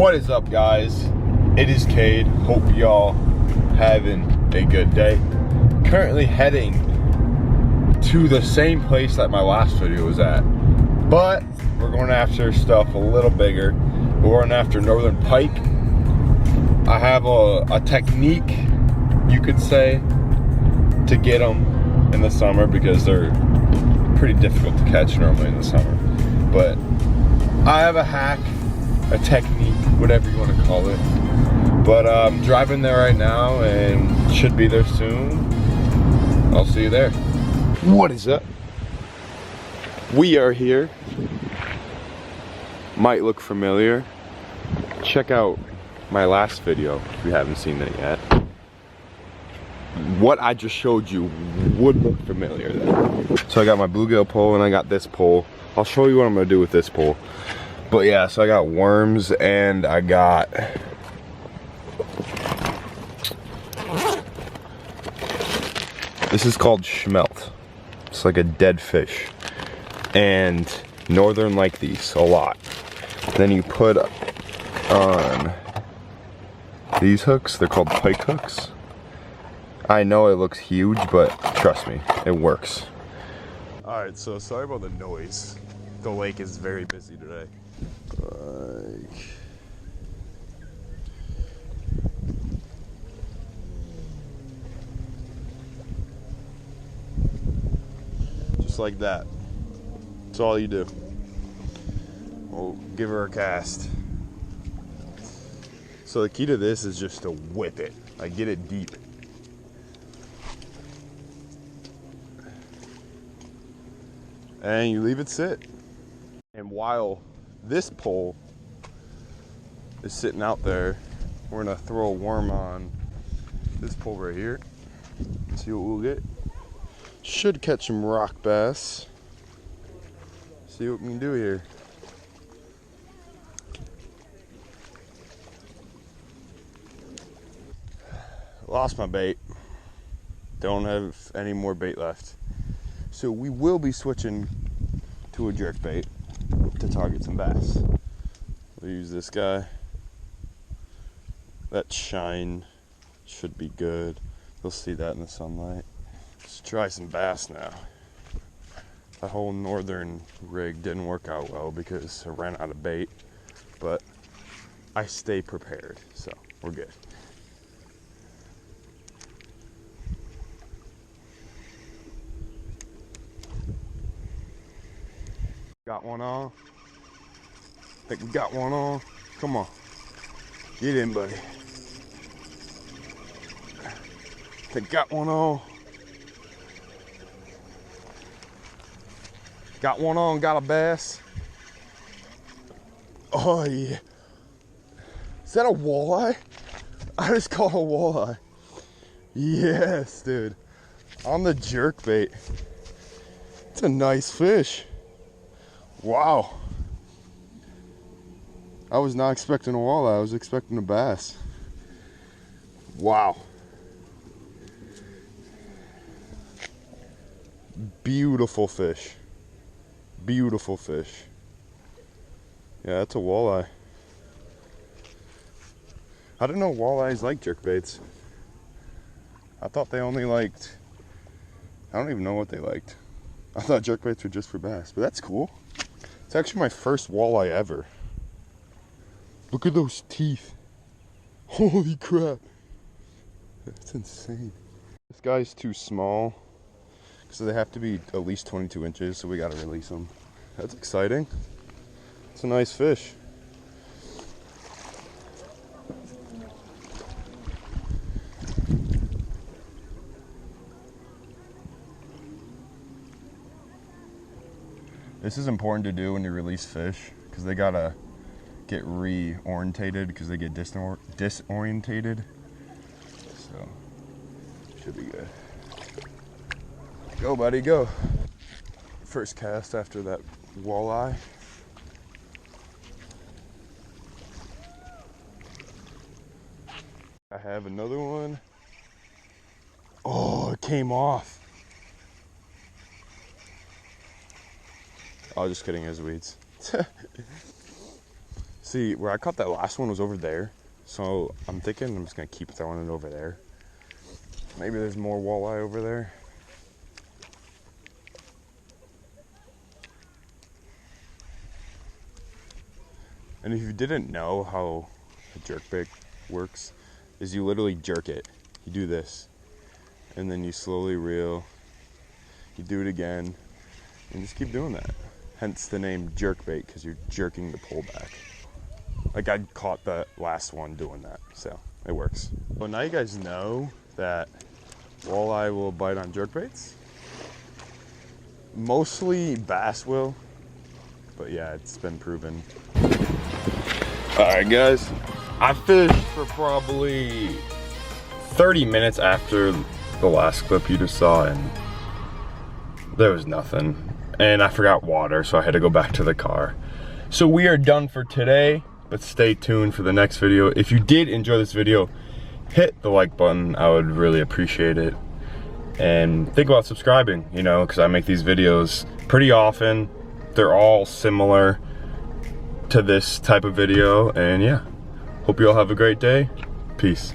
What is up, guys? It is Cade. Hope y'all having a good day. Currently heading to the same place that my last video was at, but we're going after stuff a little bigger. We're going after northern pike. I have a technique, you could say, to get them in the summer because they're pretty difficult to catch normally in the summer. But I have a hack, a technique, whatever you want to call it. But I'm driving there right now and should be there soon. I'll see you there. What is up? We are here. Might look familiar. Check out my last video if you haven't seen it yet. What I just showed you would look familiar then. So I got my bluegill pole and I got this pole. I'll show you what I'm gonna do with this pole. But yeah, so I got worms and I got this is called schmelt. It's like a dead fish. And northern like these a lot. Then you put on these hooks, they're called pike hooks. I know it looks huge, but trust me, it works. Alright, so sorry about the noise. The lake is very busy today. Just like that. That's all you do. We'll give her a cast. So the key to this is just to whip it, like get it deep. And you leave it sit. And while this pole is sitting out there, we're gonna throw a worm on this pole right here. See what we'll get. Should catch some rock bass. See what we can do here. Lost my bait. Don't have any more bait left. So we will be switching to a jerk bait to target some bass. We'll use this guy. That shine should be good. You'll see that in the sunlight. Let's try some bass now. The whole northern rig didn't work out well because I ran out of bait, but I stay prepared, so we're good. Got one on. Think we got one on. Come on. Get in, buddy. Think got one on. Got one on, got a bass. Oh yeah. Is that a walleye? I just caught a walleye. Yes, dude. On the jerk bait. It's a nice fish. Wow. I was not expecting a walleye, I was expecting a bass. Wow. Beautiful fish. Beautiful fish. Yeah, that's a walleye. I didn't know walleyes like jerkbaits. I thought they only liked, I don't even know what they liked. I thought jerkbaits were just for bass, but that's cool. It's actually my first walleye ever. Look at those teeth. Holy crap. That's insane. This guy's too small, so they have to be at least 22 inches, so we gotta release them. That's exciting. It's a nice fish. This is important to do when you release fish because they gotta get reorientated because they get disorientated. So, should be good. Go, buddy, go. First cast after that walleye. I have another one. Oh, it came off. Oh, just kidding, his weeds. See, where I caught that last one was over there. So I'm thinking I'm just gonna keep throwing it over there. Maybe there's more walleye over there. And if you didn't know how a jerkbait works, is you literally jerk it. You do this, and then you slowly reel. You do it again, and just keep doing that. Hence the name jerkbait, because you're jerking the pole back. Like I caught the last one doing that, so it works. Well, now you guys know that walleye will bite on jerkbaits. Mostly bass will, but yeah, it's been proven. All right, guys, I fished for probably 30 minutes after the last clip you just saw, and there was nothing. And I forgot water, so I had to go back to the car. So we are done for today, but stay tuned for the next video. If you did enjoy this video, hit the like button. I would really appreciate it. And think about subscribing, you know, because I make these videos pretty often. They're all similar to this type of video, and yeah, hope you all have a great day. Peace.